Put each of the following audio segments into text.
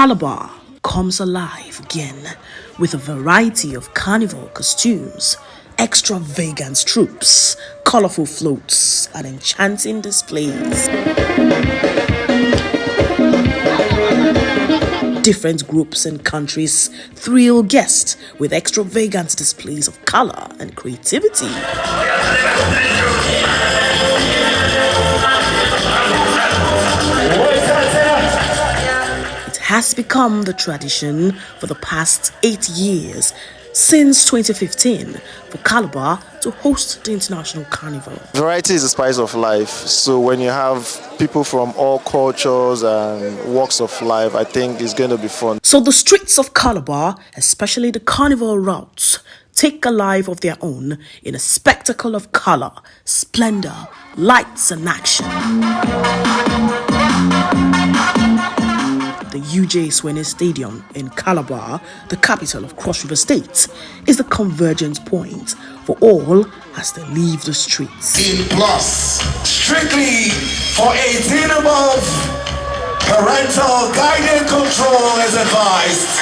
Calabar comes alive again with a variety of carnival costumes, extravagant troops, colorful floats, and enchanting displays. Different groups and countries thrill guests with extravagant displays of color and creativity. It has become the tradition for the past 8 years, since 2015, for Calabar to host the International Carnival. Variety is the spice of life. So when you have people from all cultures and walks of life, I think it's going to be fun. So the streets of Calabar, especially the carnival routes, take a life of their own in a spectacle of color, splendor, lights and action. The UJ Sweeney Stadium in Calabar, the capital of Cross River State, is the convergence point for all as they leave the streets. 18 plus, strictly for 18 above. Parental guidance control is advised.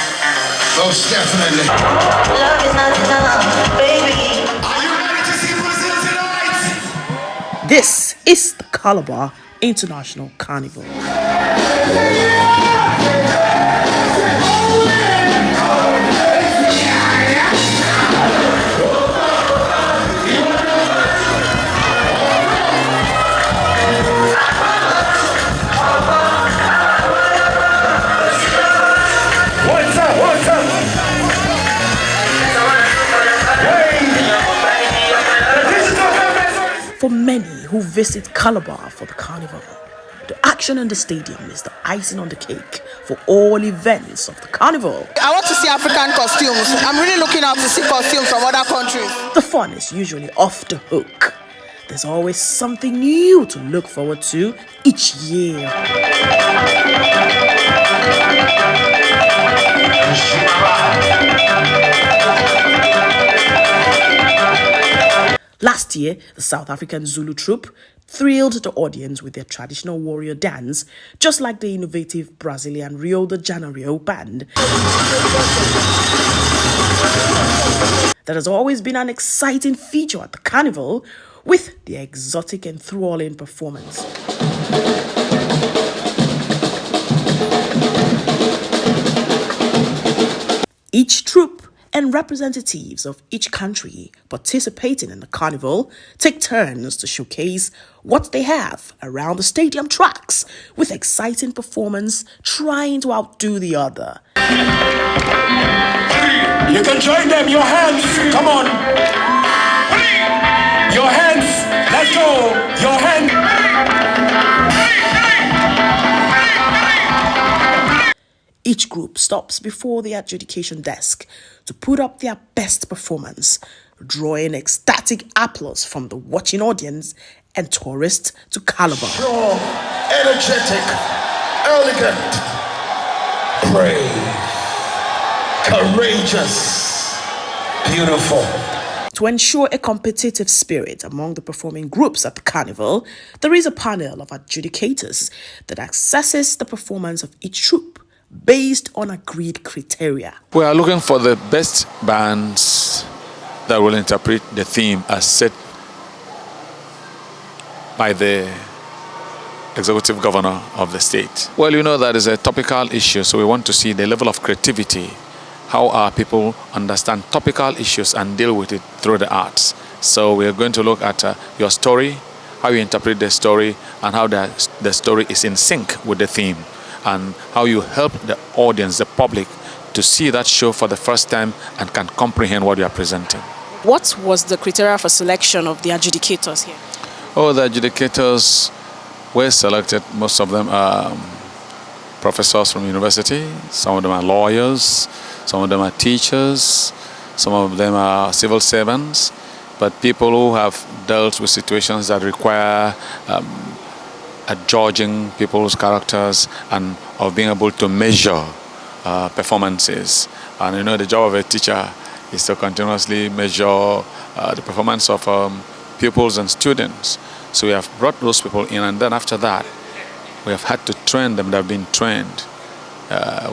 Most definitely. Love is not enough, baby. Are you ready to see Brazil tonight? This is the Calabar International Carnival. For many who visit Calabar for the carnival, the action in the stadium is the icing on the cake for all events of the carnival. I want to see African costumes. I'm really looking out to see costumes from other countries. The fun is usually off the hook. There's always something new to look forward to each year. Last year, the South African Zulu troupe thrilled the audience with their traditional warrior dance, just like the innovative Brazilian Rio de Janeiro band. That has always been an exciting feature at the carnival, with the exotic and enthralling performance. Each troupe and representatives of each country participating in the carnival take turns to showcase what they have around the stadium tracks, with exciting performance trying to outdo the other. You can join them. Your hands. Come on. Your hands. Let's go. Your hands. Each group stops before the adjudication desk to put up their best performance, drawing ecstatic applause from the watching audience and tourists to Calabar. Strong, energetic, elegant, brave, courageous, beautiful. To ensure a competitive spirit among the performing groups at the carnival, there is a panel of adjudicators that assesses the performance of each troupe based on agreed criteria. We are looking for the best bands that will interpret the theme as set by the executive governor of the state. Well, you know that is a topical issue, so we want to see the level of creativity, how our people understand topical issues and deal with it through the arts. So we are going to look at your story, how you interpret the story, and how the story is in sync with the theme, and how you help the audience, the public, to see that show for the first time and can comprehend what you are presenting. What was the criteria for selection of the adjudicators here? Oh, the adjudicators were selected. Most of them are professors from university. Some of them are lawyers. Some of them are teachers. Some of them are civil servants. But people who have dealt with situations that require judging people's characters and of being able to measure performances. And you know, the job of a teacher is to continuously measure the performance of pupils and students. So we have brought those people in, and then after that, we have had to train them. They have been trained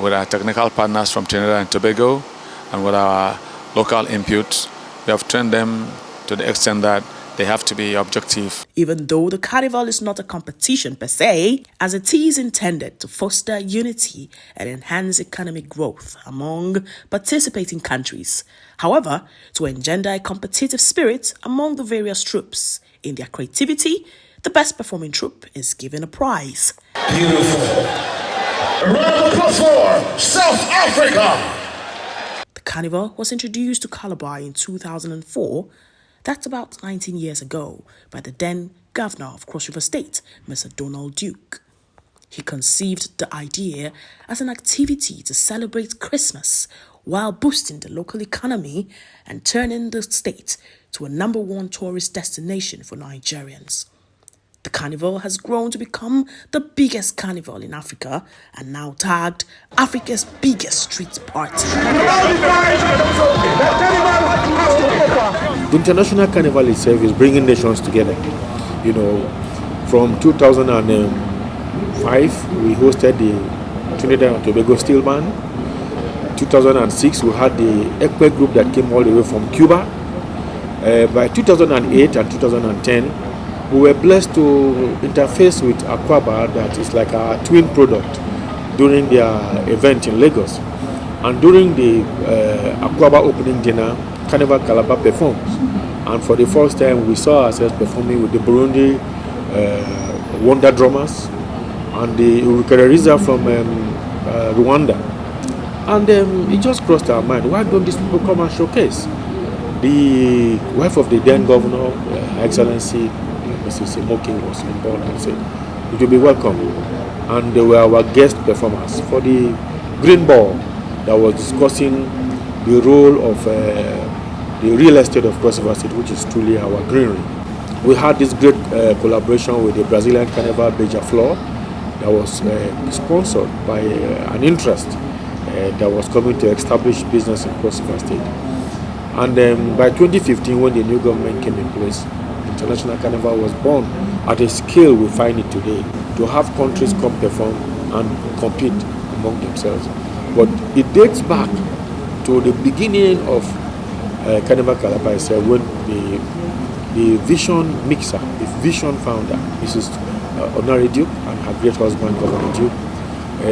with our technical partners from Trinidad and Tobago and with our local inputs. We have trained them to the extent that they have to be objective. Even though the carnival is not a competition per se, as it is intended to foster unity and enhance economic growth among participating countries. However, to engender a competitive spirit among the various troops in their creativity, the best performing troop is given a prize. Beautiful. A round of applause for South Africa. The carnival was introduced to Calabar in 2004. That's about 19 years ago, by the then governor of Cross River State, Mr. Donald Duke. He conceived the idea as an activity to celebrate Christmas while boosting the local economy and turning the state to a #1 tourist destination for Nigerians. The carnival has grown to become the biggest carnival in Africa and now tagged Africa's biggest street party. The International Carnival itself is bringing nations together. You know, from 2005, we hosted the Trinidad and Tobago Steel Band. 2006, we had the Ekpe group that came all the way from Cuba. By 2008 and 2010, we were blessed to interface with Aquaba, that is like our twin product, during their event in Lagos. And during the Aquaba opening dinner, Carnival Calabar performed. And for the first time, we saw ourselves performing with the Burundi Wonder Drummers and the Urukereriza from Rwanda. And it just crossed our mind, why don't these people come and showcase? The wife of the then governor, Excellency Mrs. Moking, was on board and said, it will be welcome. And they were our guest performers for the Green Ball that was discussing the role of the real estate of Cross River State, which is truly our greenery. We had this great collaboration with the Brazilian Carnival Beija Flor that was sponsored by an interest that was coming to establish business in Cross River State. And by 2015, when the new government came in place, International Carnival was born at a scale we find it today, to have countries come perform and compete among themselves. But it dates back to the beginning of Carnival Calabar itself, when the vision mixer, the vision founder, Mrs. Honorary Duke, and her great husband, Governor Duke,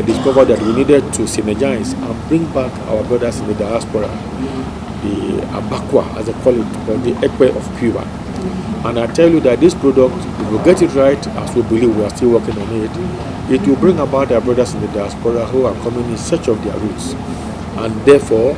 discovered that we needed to synergize and bring back our brothers in the diaspora, the Abakwa, as they call it, or the Ekpe of Cuba. And I tell you that this product, if we get it right, as we believe we are still working on it, it will bring about our brothers in the diaspora who are coming in search of their roots, and therefore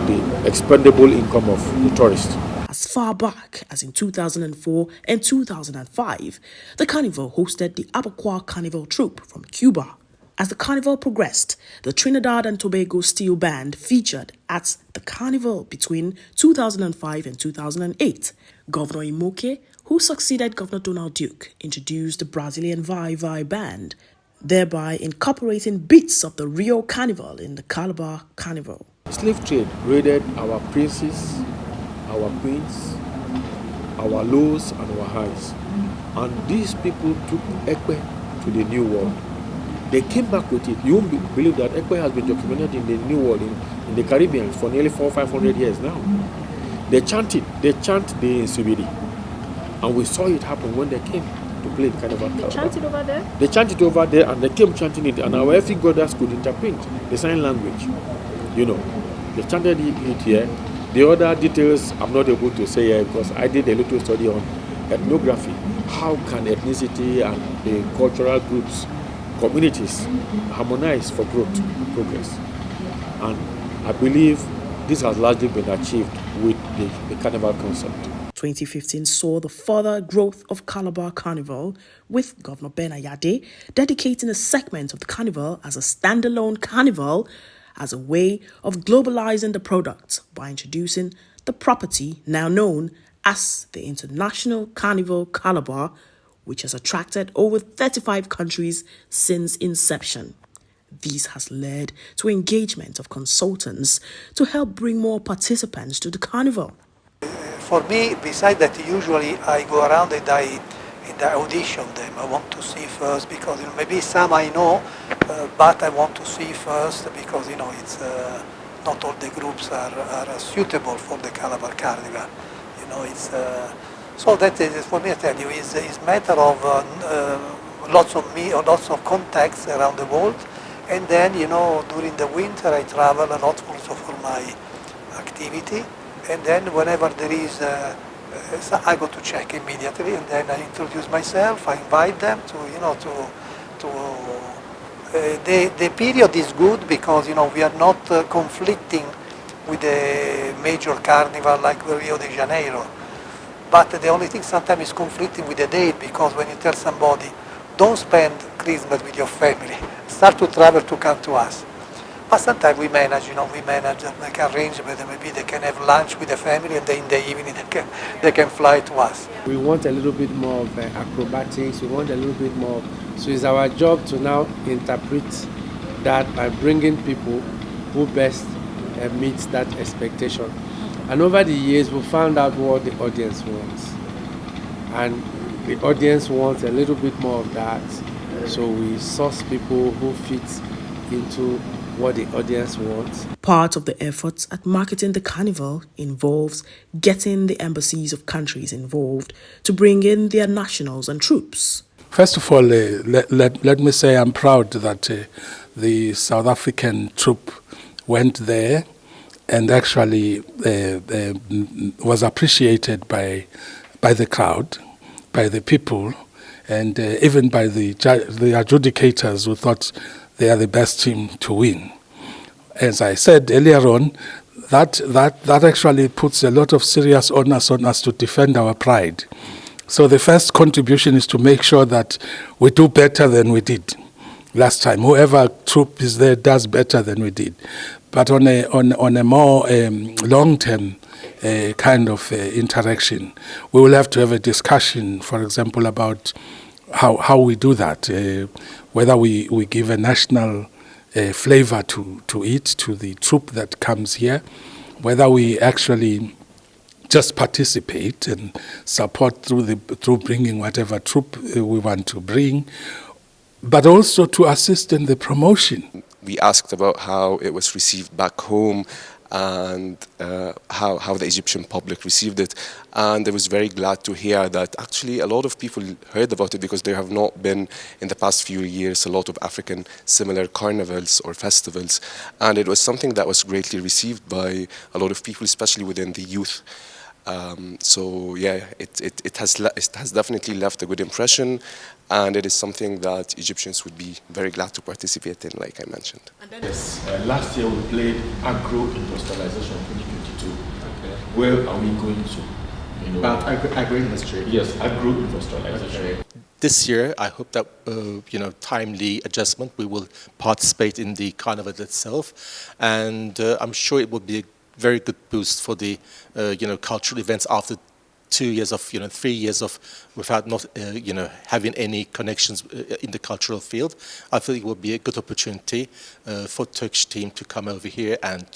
the expendable income of the tourists. As far back as in 2004 and 2005, the carnival hosted the Calabar Carnival troupe from Cuba. As the carnival progressed, the Trinidad and Tobago Steel Band featured at the carnival between 2005 and 2008. Governor Imoke, who succeeded Governor Donald Duke, introduced the Brazilian Vai Band, thereby incorporating bits of the Rio Carnival in the Calabar Carnival. Slave trade raided our princes, our queens, our lows and our highs. And these people took Ekpe to the New World. They came back with it. You won't believe that Ekpe has been documented in the New World, in the Caribbean, for nearly 400-500 years now. They chant the Nsubiri. And we saw it happen when they came to play in Carnival. They chanted over there? They chanted over there, and they came chanting it, and our ethnic brothers could interpret the sign language. You know, they chanted it here. The other details I'm not able to say here because I did a little study on ethnography. How can ethnicity and the cultural groups, communities harmonize for growth, progress? And I believe this has largely been achieved with the Carnival concept. 2015 saw the further growth of Calabar Carnival, with Governor Ben Ayade dedicating a segment of the carnival as a standalone carnival as a way of globalizing the product by introducing the property now known as the International Carnival Calabar, which has attracted over 35 countries since inception. This has led to engagement of consultants to help bring more participants to the carnival. For me, besides that, usually I go around and I in the audition them. I want to see first because maybe some I know, but I want to see first because it's not all the groups are suitable for the Calabar Carnival. It's so that is, for me, I tell you, is matter of lots of contacts around the world, and then during the winter I travel a lot also for my activity, and then whenever there is so I go to check immediately, and then I introduce myself. I invite them to the period is good because we are not conflicting with a major carnival like Rio de Janeiro. But the only thing sometimes is conflicting with the date, because when you tell somebody, don't spend Christmas with your family, start to travel to come to us. But sometimes we manage, like arrangement, maybe they can have lunch with the family and then in the evening they can fly to us. We want a little bit more of acrobatics, we want a little bit more. So it's our job to now interpret that by bringing people who best meet that expectation. And over the years, we found out what the audience wants. And the audience wants a little bit more of that. So we source people who fit into what the audience wants. Part of the efforts at marketing the carnival involves getting the embassies of countries involved to bring in their nationals and troops. First of all, let me say I'm proud that the South African troop went there and actually was appreciated by the crowd, by the people, and even by the adjudicators who thought they are the best team to win. As I said earlier on, that actually puts a lot of serious onus on us to defend our pride. So the first contribution is to make sure that we do better than we did last time. Whoever troop is there does better than we did. But on a more long-term kind of interaction, we will have to have a discussion, for example, about how we do that, whether we give a national flavor to it, to the troop that comes here, whether we actually just participate and support through bringing whatever troop we want to bring, but also to assist in the promotion. We asked about how it was received back home and how the Egyptian public received it. And I was very glad to hear that actually a lot of people heard about it, because there have not been in the past few years a lot of African similar carnivals or festivals. And it was something that was greatly received by a lot of people, especially within the youth. So yeah, it has definitely left a good impression, and it is something that Egyptians would be very glad to participate in, like I mentioned. Yes, last year we played agro-industrialization 2022. Okay. Where are we going to? About agro-industry? Yes, agro-industrialization. Okay. This year, I hope that, timely adjustment, we will participate in the carnival itself, and I'm sure it will be a very good boost for the, cultural events after 2 years of, 3 years of without not, having any connections in the cultural field. I think it will be a good opportunity for Turkish team to come over here and,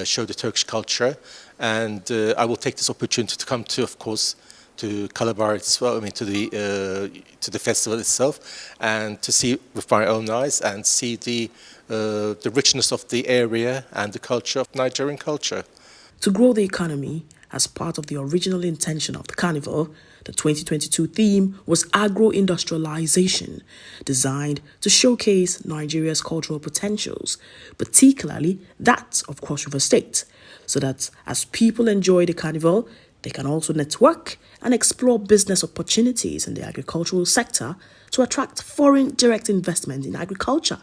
show the Turkish culture. And I will take this opportunity to come to, of course, to Calabar as well. To the festival itself, and to see with my own eyes and see the richness of the area and the culture of Nigerian culture. To grow the economy, as part of the original intention of the carnival, the 2022 theme was agro-industrialization, designed to showcase Nigeria's cultural potentials, particularly that of Cross River State, so that as people enjoy the carnival, they can also network and explore business opportunities in the agricultural sector to attract foreign direct investment in agriculture.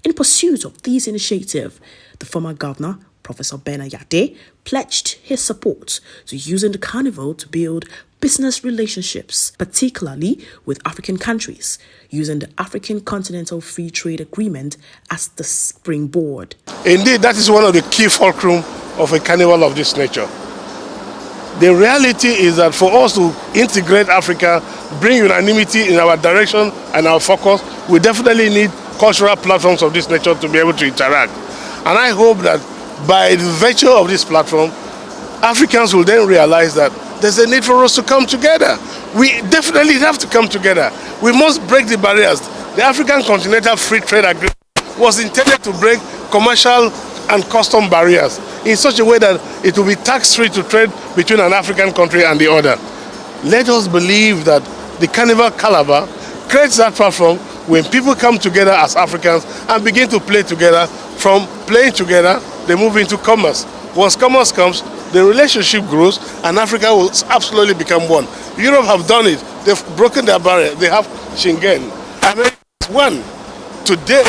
In pursuit of this initiative, the former governor, Professor Ben Ayade, pledged his support to using the carnival to build business relationships, particularly with African countries, using the African Continental Free Trade Agreement as the springboard. Indeed, that is one of the key fulcrum of a carnival of this nature. The reality is that for us to integrate Africa, bring unanimity in our direction and our focus, we definitely need cultural platforms of this nature to be able to interact. And I hope that by the virtue of this platform, Africans will then realize that there's a need for us to come together. We definitely have to come together. We must break the barriers. The African Continental Free Trade Agreement was intended to break commercial and custom barriers in such a way that it will be tax-free to trade between an African country and the other. Let us believe that the Carnival Calabar creates that platform when people come together as Africans and begin to play together. From playing together, they move into commerce. Once commerce comes, the relationship grows and Africa will absolutely become one. Europe have done it. They've broken their barrier. They have Schengen. America is one. Today,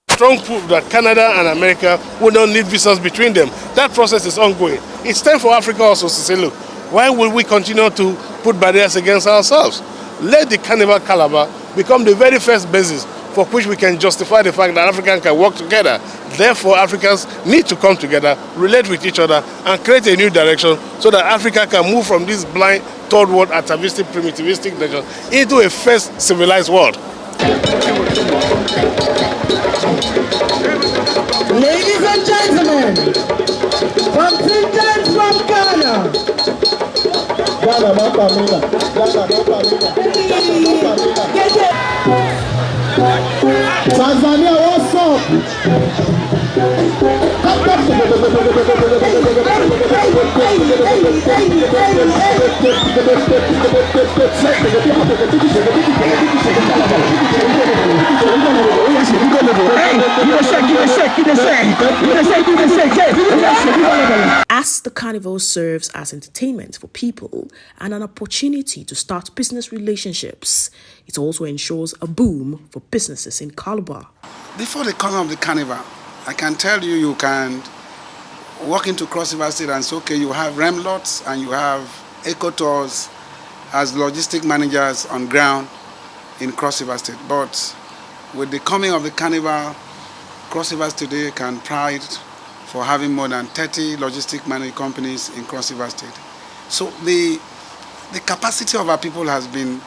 strong proof that Canada and America will not need visas between them. That process is ongoing. It's time for Africa also to say, look, why will we continue to put barriers against ourselves? Let the Carnival Calabar become the very first basis for which we can justify the fact that Africans can work together. Therefore, Africans need to come together, relate with each other, and create a new direction so that Africa can move from this blind, third world, atavistic, primitivistic nation into a first civilized world. Ladies and gentlemen, from Trinidad, from Ghana, Tanzania, what's up? As the carnival serves as entertainment for people and an opportunity to start business relationships, it also ensures a boom for businesses in Calabar. Before the coming of the carnival, I can tell you, you can walk into Cross River State and say, okay, you have REM lots and you have Eco Tours as logistic managers on ground in Cross River State. But with the coming of the carnival, Cross River today can pride for having more than 30 logistic management companies in Cross River State. So the capacity of our people has been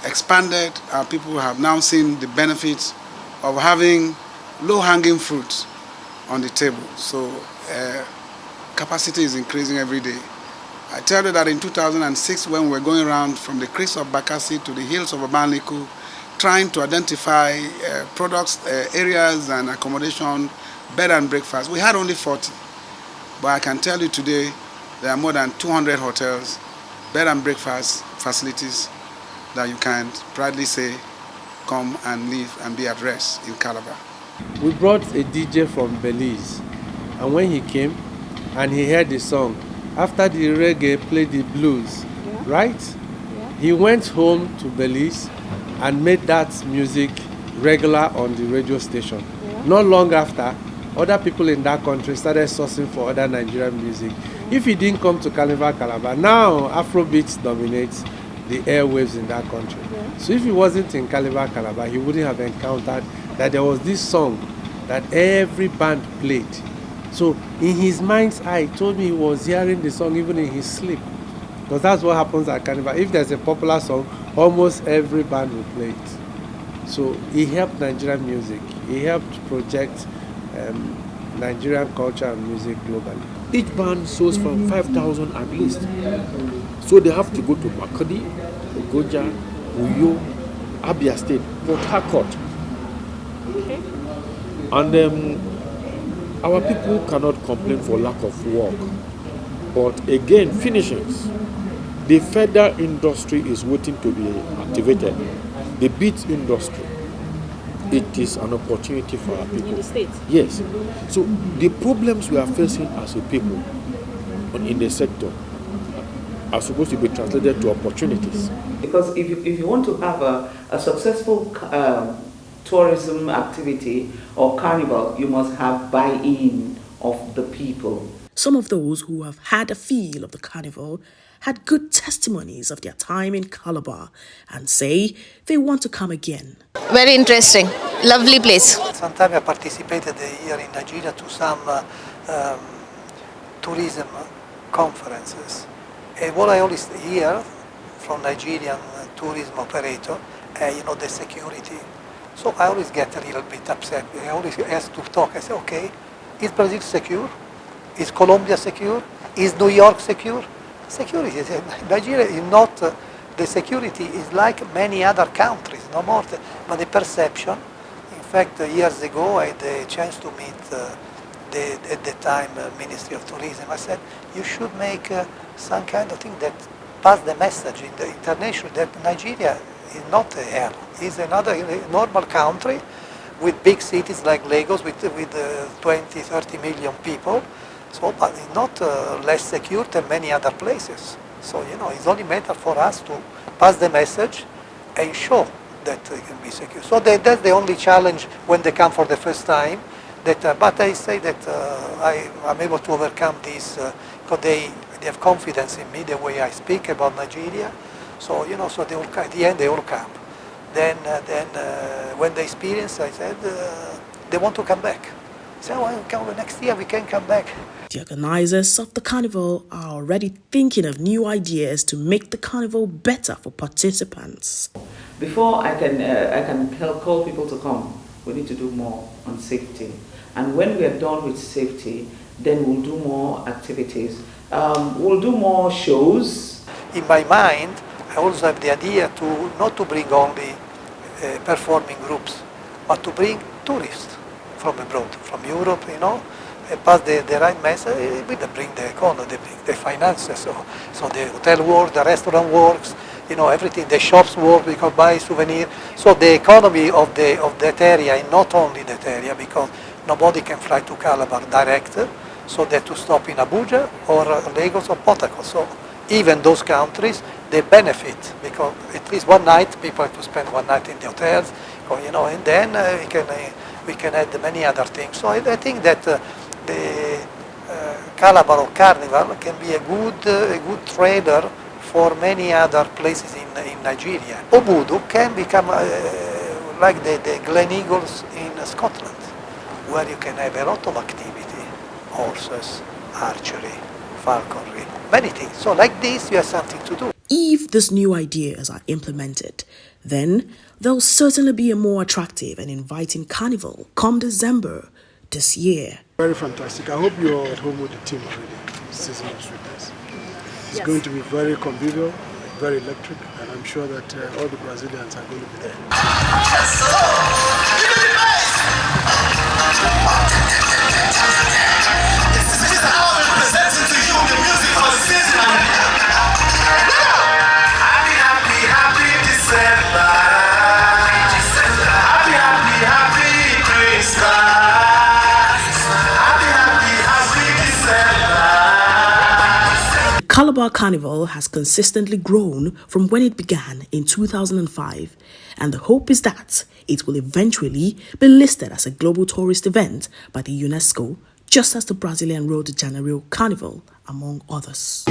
expanded. Our people have now seen the benefits of having low-hanging fruits on the table. So capacity is increasing every day. I tell you that in 2006, when we were going around from the creeks of Bakassi to the hills of Abanliku, trying to identify products, areas and accommodation, bed and breakfast, we had only 40. But I can tell you today, there are more than 200 hotels, bed and breakfast facilities that you can proudly say, come and live and be at rest in Calabar. We brought a DJ from Belize, and when he came and he heard the song, after the reggae played the blues, right? He went home to Belize and made that music regular on the radio station. Not long after, other people in that country started sourcing for other Nigerian music. If he didn't come to Carnival Calabar, now Afrobeats dominates the airwaves in that country. So if he wasn't in Calabar Calabar, he wouldn't have encountered that there was this song that every band played. So in his mind's eye, he told me he was hearing the song even in his sleep. Because that's what happens at Carnival. If there's a popular song, almost every band will play it. So he helped Nigerian music. He helped project Nigerian culture and music globally. Each band sells from 5,000 at least. So they have to go to Makodi, Ogoja, Uyo, Abia State, Port Harcourt. Okay. And our people cannot complain for lack of work. But again, finishings. The feather industry is waiting to be activated. The beads industry. It is an opportunity for our people. In the States? Yes. So the problems we are facing as a people in the sector are supposed to be translated to opportunities. Because if you want to have a successful tourism activity or carnival, you must have buy-in of the people. Some of those who have had a feel of the carnival had good testimonies of their time in Calabar and say they want to come again. Very interesting. Lovely place. Sometimes I participated here in Nigeria to some tourism conferences. And what I always hear from Nigerian tourism operator, the security. So I always get a little bit upset. I always ask to talk. I say, okay, is Brazil secure? Is Colombia secure? Is New York secure? Security, Nigeria is not, the security is like many other countries, no more, but the perception. In fact, years ago I had the chance to meet at the time Ministry of Tourism. I said, you should make some kind of thing that pass the message in the international that Nigeria is not a hell. It's another normal country with big cities like Lagos with 20, 30 million people. So, but it's not less secure than many other places. So, it's only matter for us to pass the message and show that it can be secure. So that's the only challenge when they come for the first time. But I say that I'm able to overcome this because they have confidence in me, the way I speak about Nigeria. So, so they all, at the end they all come. Then when they experience, I said, they want to come back. So next year we can come back. The organizers of the carnival are already thinking of new ideas to make the carnival better for participants. Before I can call people to come, we need to do more on safety. And when we are done with safety, then we'll do more activities. We'll do more shows. In my mind, I also have the idea not to bring only performing groups, but to bring tourists from abroad, from Europe, and pass the right message. We bring the economy, they bring the finances, so the hotel works, the restaurant works, everything, the shops work, we can buy souvenirs. So the economy of that area, and not only that area, because nobody can fly to Calabar direct, so they have to stop in Abuja or Lagos or Port Harcourt. So even those countries, they benefit, because at least one night, people have to spend one night in the hotels, and then we can add many other things. So I think that the Calabar Carnival can be a good trader for many other places in Nigeria. Obudu can become like the Glen Eagles in Scotland, where you can have a lot of activity, horses, archery, falconry, many things. So like this, you have something to do. If these new ideas are implemented, then there'll certainly be a more attractive and inviting carnival come December this year. Very fantastic. I hope you're at home with the team already. Season of Sweetness. It's going to be very convivial, very electric, and I'm sure that all the Brazilians are going to be there. Calabar Carnival has consistently grown from when it began in 2005, and the hope is that it will eventually be listed as a global tourist event by the UNESCO, just as the Brazilian Rio de Janeiro Carnival, among others.